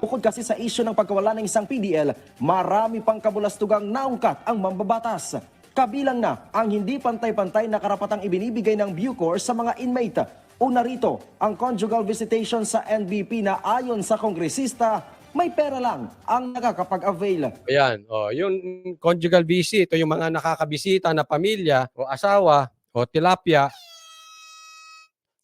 Bukod kasi sa isyu ng pagkawala ng isang PDL, marami pang kabulastugang naungkat ang mambabatas. Kabilang na ang hindi pantay-pantay na karapatang ibinibigay ng Bucor sa mga inmate. Una rito, ang conjugal visitation sa NBP na ayon sa kongresista, may pera lang ang nakakapag-avail. Ayan, yung conjugal visit, ito yung mga nakakabisita na pamilya o asawa o tilapia.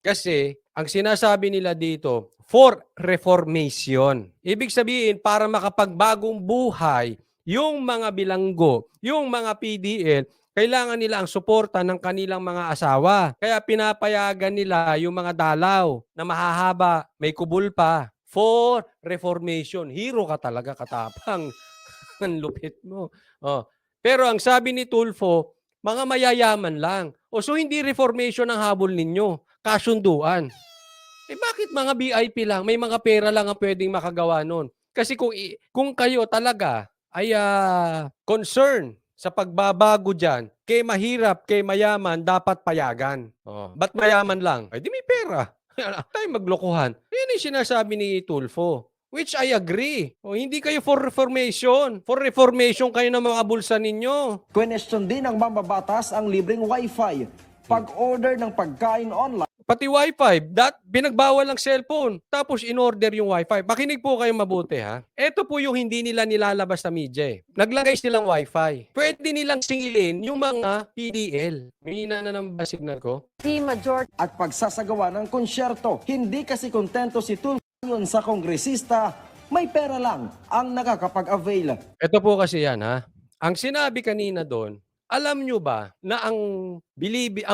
Kasi ang sinasabi nila dito, for reformation. Ibig sabihin, para makapagbagong buhay, yung mga bilanggo, yung mga PDL, kailangan nila ang suporta ng kanilang mga asawa. Kaya pinapayagan nila yung mga dalaw na mahahaba, may kubul pa. For reformation. Hero ka talaga, katapang. Ang lupit mo. Pero ang sabi ni Tulfo, mga mayayaman lang. So hindi reformation ang habol ninyo. Kasunduan. Bakit mga VIP lang? May mga pera lang ang pwedeng makagawa nun. Kasi kung kayo talaga ay concern sa pagbabago dyan, kay mahirap, kay mayaman, dapat payagan. Ba't mayaman lang? Ay di may pera. Tayo maglokohan. Yan yung sinasabi ni Tulfo. Which I agree. Hindi kayo for reformation. For reformation kayo ng mga bulsa ninyo. Question din ng mambabatas ang libreng wifi. Pag-order ng pagkain online, Pati wifi, pinagbawal ng cellphone. Tapos in-order yung wifi. Makinig po kayo mabuti ha. Ito po yung hindi nila nilalabas sa media. Naglagay silang wifi. Pwede nilang singilin yung mga PDL. Mahina na ng signal ko. at pagsasagawa ng konsyerto. Hindi kasi kontento si Tulfo ayon sa kongresista, may pera lang ang nakakapag-avail. Ito po kasi yan ha. Ang sinabi kanina doon, alam nyo ba na ang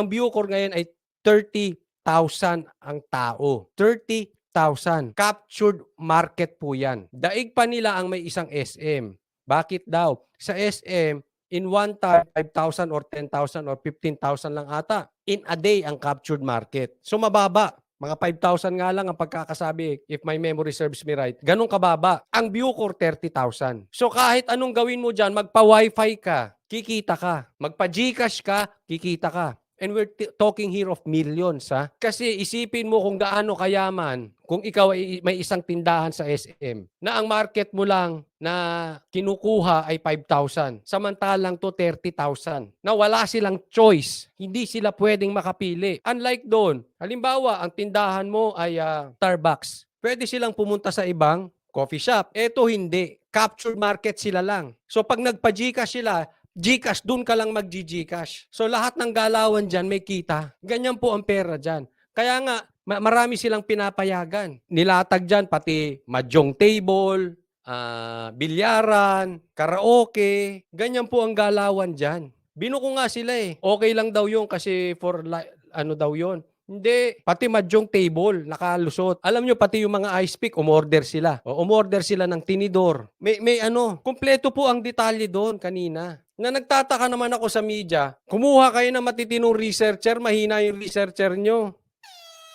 Bucor ngayon ay 30,000 ang tao. 30,000. Captured market po yan. Daig pa nila ang may isang SM. Bakit daw? Sa SM, in one time, 5,000 or 10,000 or 15,000 lang ata. In a day ang captured market. So mababa. Mga 5,000 nga lang ang pagkakasabi, if my memory serves me right. Ganun kababa. Ang Bucor, 30,000. So kahit anong gawin mo dyan, magpa-wifi ka, kikita ka. Magpa-Gcash ka, kikita ka. And we're talking here of millions, ha? Kasi isipin mo kung gaano kayaman kung ikaw ay may isang tindahan sa SM na ang market mo lang na kinukuha ay 5,000. Samantalang to 30,000. Na wala silang choice. Hindi sila pwedeng makapili. Unlike doon, halimbawa, ang tindahan mo ay Starbucks. Pwede silang pumunta sa ibang coffee shop. Ito hindi. Captured market sila lang. So pag nagpa-Gcash sila, Gcash, doon ka lang mag-Gcash. So lahat ng galawan dyan may kita. Ganyan po ang pera dyan. Kaya nga, marami silang pinapayagan. Nilatag dyan pati mahjong table, bilyaran, karaoke. Ganyan po ang galawan dyan. Binuko nga sila eh. Okay lang daw yun kasi for ano daw yun. Hindi, pati mahjong table, nakalusot. Alam nyo, pati yung mga ice pick, umorder sila. Umorder sila ng tinidor. May kumpleto po ang detalye doon kanina. Na nagtataka naman ako sa media, kumuha kayo ng matitinong researcher, mahina yung researcher nyo.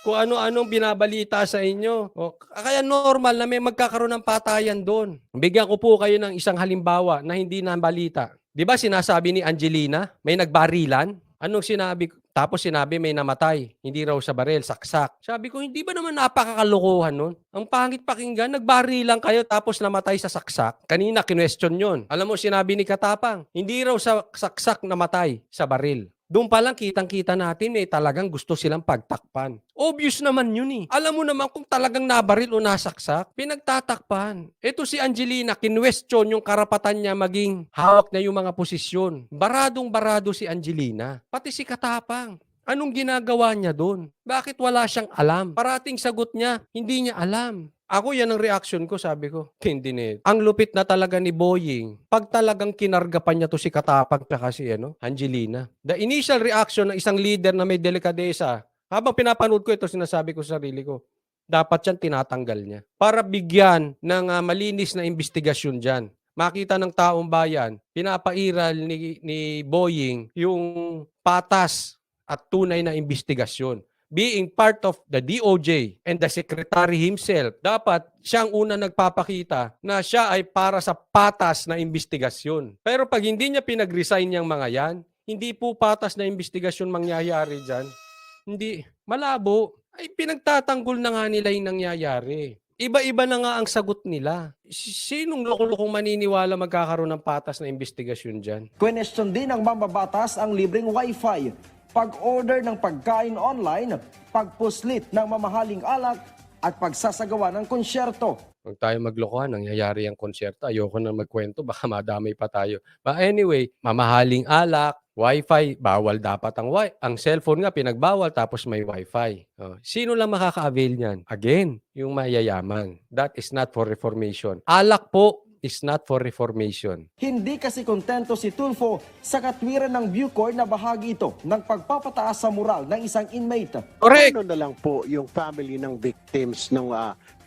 Kung ano-anong binabalita sa inyo. Kaya normal na may magkakaroon ng patayan doon. Bigyan ko po kayo ng isang halimbawa na hindi na balita. Di ba sinasabi ni Angelina, may nagbarilan? Anong sinabi? Tapos sinabi may namatay. Hindi raw sa baril, saksak. Sabi ko, hindi ba naman napakakalokohan nun? Ang pangit pakinggan, nagbarilan kayo tapos namatay sa saksak. Kanina, kinwestiyon yun. Alam mo, sinabi ni Katapang, hindi raw sa saksak namatay, sa baril. Doon pa lang kitang-kita natin may talagang gusto silang pagtakpan. Obvious naman yun eh. Alam mo naman kung talagang nabaril o nasaksak, pinagtatakpan. Ito si Angelina, kinwestiyon yung karapatan niya maging hawak na yung mga posisyon. Baradong-barado si Angelina. Pati si Katapang. Anong ginagawa niya doon? Bakit wala siyang alam? Parating sagot niya, hindi niya alam. Ako, yan ang reaction ko, sabi ko. Hindi nito. Ang lupit na talaga ni Boying, pag talagang kinarga pa niya to si Katapag tsaka si Angelina. The initial reaction ng isang leader na may delikadesa, habang pinapanood ko ito, sinasabi ko sa sarili ko, dapat yan tinatanggal niya. Para bigyan ng malinis na investigasyon dyan. Makita ng taong bayan, pinapairal ni Boying yung patas at tunay na investigasyon. Being part of the DOJ and the Secretary himself, dapat siyang una nagpapakita na siya ay para sa patas na investigasyon. Pero pag hindi niya pinag-resign yung mga yan, hindi po patas na investigasyon mangyayari dyan. Hindi, malabo. Ay pinagtatanggol na nga nila yung nangyayari. Iba-iba na nga ang sagot nila. Sinong loko-lokong maniniwala magkakaroon ng patas na investigasyon dyan? Question din ng mambabatas ang libreng wifi, pag-order ng pagkain online, pagpuslit ng mamahaling alak, at pagsasagawa ng konsyerto. Huwag tayo maglokohan, nangyayari ang konsyerto. Ayoko na magkwento, baka madamay pa tayo. But anyway, mamahaling alak, wifi, bawal dapat ang cellphone nga pinagbawal tapos may wifi. Oh, sino lang makaka-avail niyan? Again, yung mayayaman. That is not for reformation. Alak po is not for reformation. Hindi kasi kontento si Tulfo sa katwiran ng Bucor na bahagi ito ng pagpapataas sa moral ng isang inmate. Correct! Ano na lang po yung family ng victims ng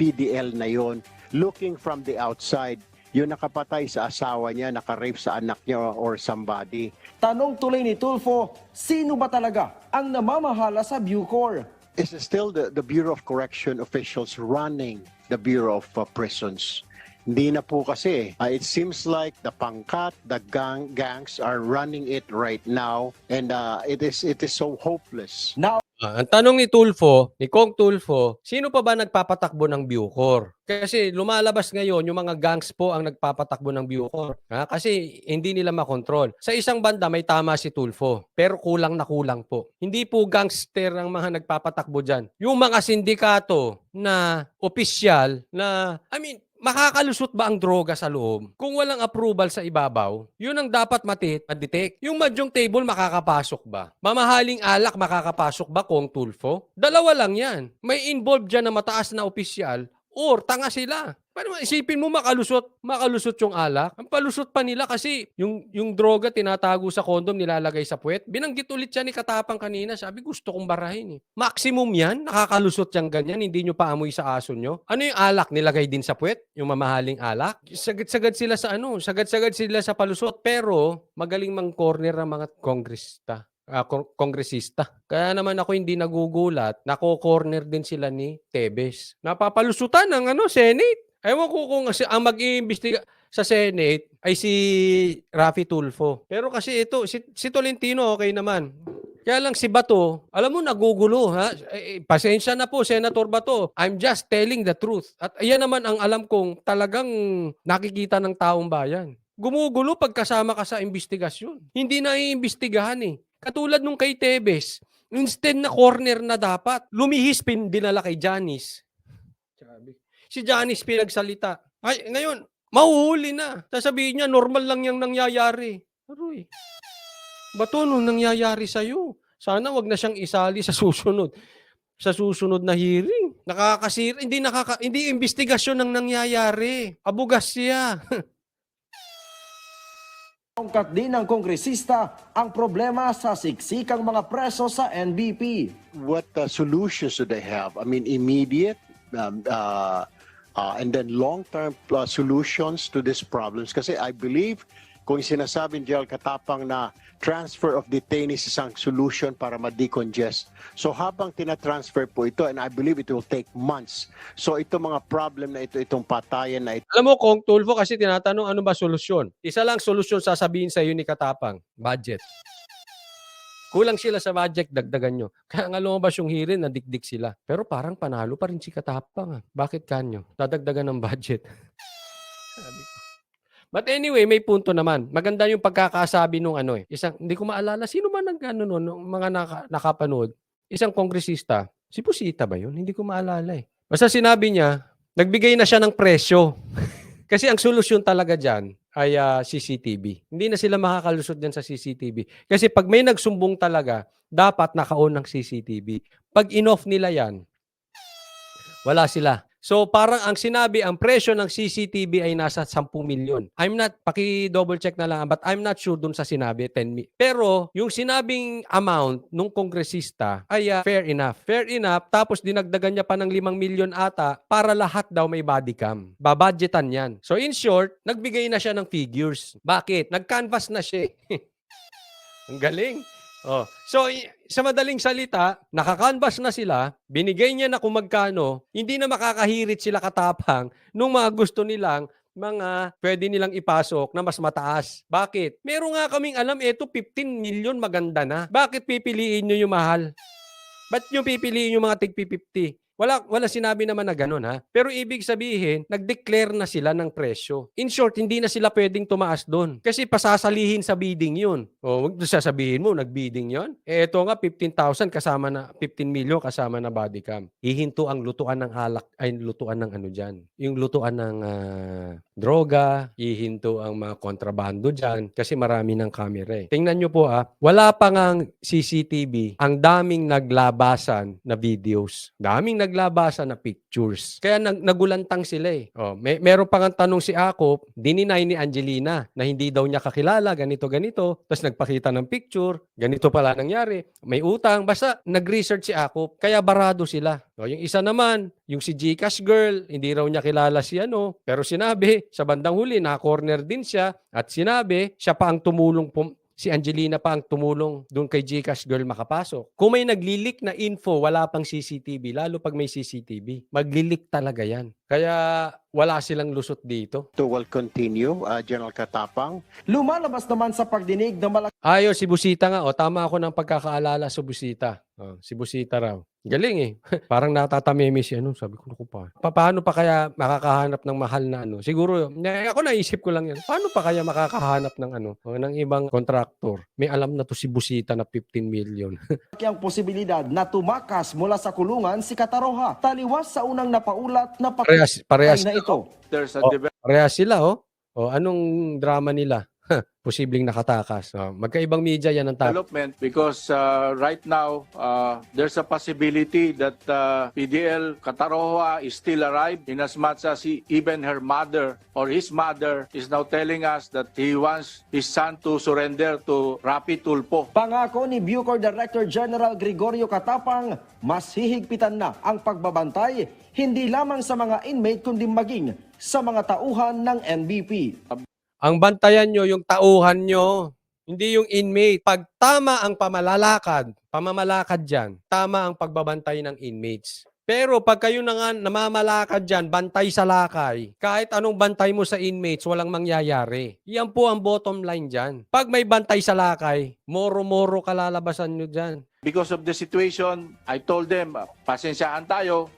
PDL na yon, looking from the outside, yung nakapatay sa asawa niya, nakarape sa anak niya or somebody. Tanong tuloy ni Tulfo, sino ba talaga ang namamahala sa Bucor? Is still the Bureau of Correction officials running the Bureau of Prisons. Hindi na po kasi. It seems like the pangkat, the gangs are running it right now, and it is so hopeless. Now, Ang tanong ni Tulfo, ni Kong Tulfo, sino pa ba nagpapatakbo ng Bucor? Kasi lumalabas ngayon yung mga gangs po ang nagpapatakbo ng Bucor. Kasi hindi nila makontrol. Sa isang banda may tama si Tulfo, pero kulang na kulang po. Hindi po gangster ang mga nagpapatakbo dyan. Yung mga sindikato na opisyal na, makakalusot ba ang droga sa loob? Kung walang approval sa ibabaw, yun ang dapat ma-detect. Yung mahjong table, makakapasok ba? Mamahaling alak, makakapasok ba Kong Tulfo? Dalawa lang yan. May involved dyan na mataas na opisyal or tanga sila. Paano isipin mo makalusot yung alak? Ang palusot pa nila kasi yung droga tinatago sa kondom, nilalagay sa puwet. Binanggit ulit siya ni Katapang kanina. Sabi, gusto kong barahin eh. Maximum yan, nakakalusot yung ganyan, hindi nyo paamoy sa aso nyo. Ano yung alak? Nilagay din sa puwet? Yung mamahaling alak? Sagad-sagad sila sa sagad-sagad sila sa palusot. Pero magaling mang corner ang mga kongresista. Kaya naman ako hindi nagugulat, nako-corner din sila ni Tebes. Napapalusutan ng Senate. Ewan ko kung ang mag-iimbestiga sa Senate ay si Raffy Tulfo. Pero kasi ito, si Tolentino okay naman. Kaya lang si Bato, alam mo, nagugulo. Pasensya na po, Senator Bato. I'm just telling the truth. At ayan naman ang alam kong talagang nakikita ng taong bayan. Gumugulo pagkasama ka sa investigasyon. Hindi na iimbestigahan eh. Katulad nung kay Tebes, instead na corner na dapat, lumihis dinala kay Janice. Si Janice pinagsalita. Ay, ngayon, mahuhuli na. Sasabihin niya, normal lang yung nangyayari. Aroy, Bato, nung nangyayari sa'yo, sana wag na siyang isali sa susunod. Sa susunod na hearing. Hindi investigasyon ang nangyayari. Abugas siya. ungkat din ng kongresista ang problema sa siksikang mga preso sa NBP. What solutions do they have? I mean, immediate and then long-term solutions to these problems. Kasi I believe kung sinasabi ni General Katapang na transfer of detainees is isang solution para ma-decongest. So habang tina-transfer po ito, and I believe it will take months. So ito mga problem na ito, itong patayan na ito. Alam mo, Kong Tulfo, kasi tinatanong ano ba solusyon? Isa lang solusyon sasabihin sa iyo ni Katapang, budget. Kulang sila sa budget, dagdagan nyo. Kaya nga lumabas yung hearing, nadikdik sila. Pero parang panalo pa rin si Katapang. Bakit kanyo? Dadagdagan ng budget. Sabi ko. But anyway, may punto naman. Maganda yung pagkakasabi nung hindi ko maalala, sino man mga nakapanood. Isang kongresista, si Pusita ba yun? Hindi ko maalala eh. Basta sinabi niya, nagbigay na siya ng presyo. Kasi ang solusyon talaga dyan ay CCTV. Hindi na sila makakalusot dyan sa CCTV. Kasi pag may nagsumbong talaga, dapat naka-on ng CCTV. Pag in-off nila yan, wala sila. So parang ang sinabi, ang presyo ng CCTV ay nasa 10 milyon. Paki-double check na lang, but I'm not sure dun sa sinabi, 10 million. Pero yung sinabing amount nung kongresista ay fair enough. Fair enough, tapos dinagdagan niya pa ng 5 milyon ata para lahat daw may body cam. Babudgetan yan. So in short, nagbigay na siya ng figures. Bakit? Nag-canvas na siya. Ang galing. So, sa madaling salita, nakakanvas na sila, binigay niya na kung magkano, hindi na makakahirit sila Katapang nung mga gusto nilang mga pwede nilang ipasok na mas mataas. Bakit? Meron nga kaming alam, 15 million maganda na. Bakit pipiliin nyo yung mahal? Ba't nyo pipiliin yung mga tig-50? Wala sinabi naman na gano'n, ha. Pero ibig sabihin, nag-declare na sila ng presyo. In short, hindi na sila pwedeng tumaas do'n. Kasi pasasalihin sa bidding 'yun. O, wag sasabihin mo nag-bidding 'yon. Eh, ito nga 15,000 kasama na 15 million kasama na body cam. Hihinto ang lutuan ng alak ay lutuan ng ano diyan, yung lutuan ng droga, hihinto ang mga kontrabando diyan kasi marami ng kamera eh. Tingnan niyo po wala pa ngang CCTV, ang daming naglabasan na videos. Daming naglabasan na pictures. Kaya nagulantang sila eh. Oh, meron pa ngang tanong si Akop, dininay ni Angelina na hindi daw niya kakilala, ganito. Tapos nagpakita ng picture, ganito pala nangyari. May utang, basta nag-research si Akop, kaya barado sila. O, yung isa naman, yung si Gcash girl, hindi raw niya kilala si ano, pero sinabi, sa bandang huli, na-corner din siya, at sinabi, siya pa ang tumulong si Angelina pa ang tumulong doon kay Gcash girl makapasok. Kung may naglilik na info, wala pang CCTV, lalo pag may CCTV, maglilik talaga yan. Kaya wala silang lusot dito. To will continue, General Katapang. Lumalabas naman sa pagdinig ng malaki Si Busita nga. Tama ako ng pagkakaalala sa Busita. Si Busita raw. Galing eh. Parang natatameme siya. Sabi ko, naku pa. Paano pa kaya makakahanap ng mahal na ano? Siguro, ako naisip ko lang yan. Paano pa kaya makakahanap ng ng ibang contractor? May alam na to si Busita na 15 million. ang posibilidad na tumakas mula sa kulungan si Kataroha. Taliwas sa unang napaulat na Parehas na ito. There's a Parehas sila, anong drama nila? Posibleng nakatakas. Magkaibang media yan ang topic. development because right now there's a possibility that PDL Kataroa is still alive in as much as even her mother or his mother is now telling us that he wants his son to surrender to Rapi Tulfo. Pangako ni Bucor Director General Gregorio Katapang, mas hihigpitan na ang pagbabantay hindi lamang sa mga inmate kundi maging sa mga tauhan ng NBP. Ang bantayan nyo, yung tauhan nyo, hindi yung inmate. Pag tama ang pamamalakad dyan, tama ang pagbabantay ng inmates. Pero pag kayo na nga namamalakad dyan, bantay sa lakay, kahit anong bantay mo sa inmates, walang mangyayari. Yan po ang bottom line dyan. Pag may bantay sa lakay, moro-moro kalalabasan nyo dyan. Because of the situation, I told them, pasensyaan tayo.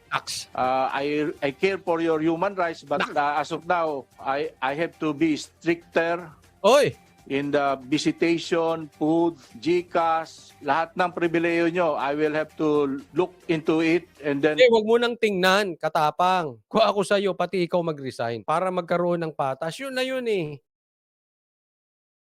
I care for your human rights, but as of now, I have to be stricter Oy! in the visitation, food, GCash, lahat ng pribileyo nyo, I will have to look into it and then Wag mo nang tingnan, Katapang. Kung ako sa'yo, pati ikaw mag-resign para magkaroon ng patas. Yun na yun eh.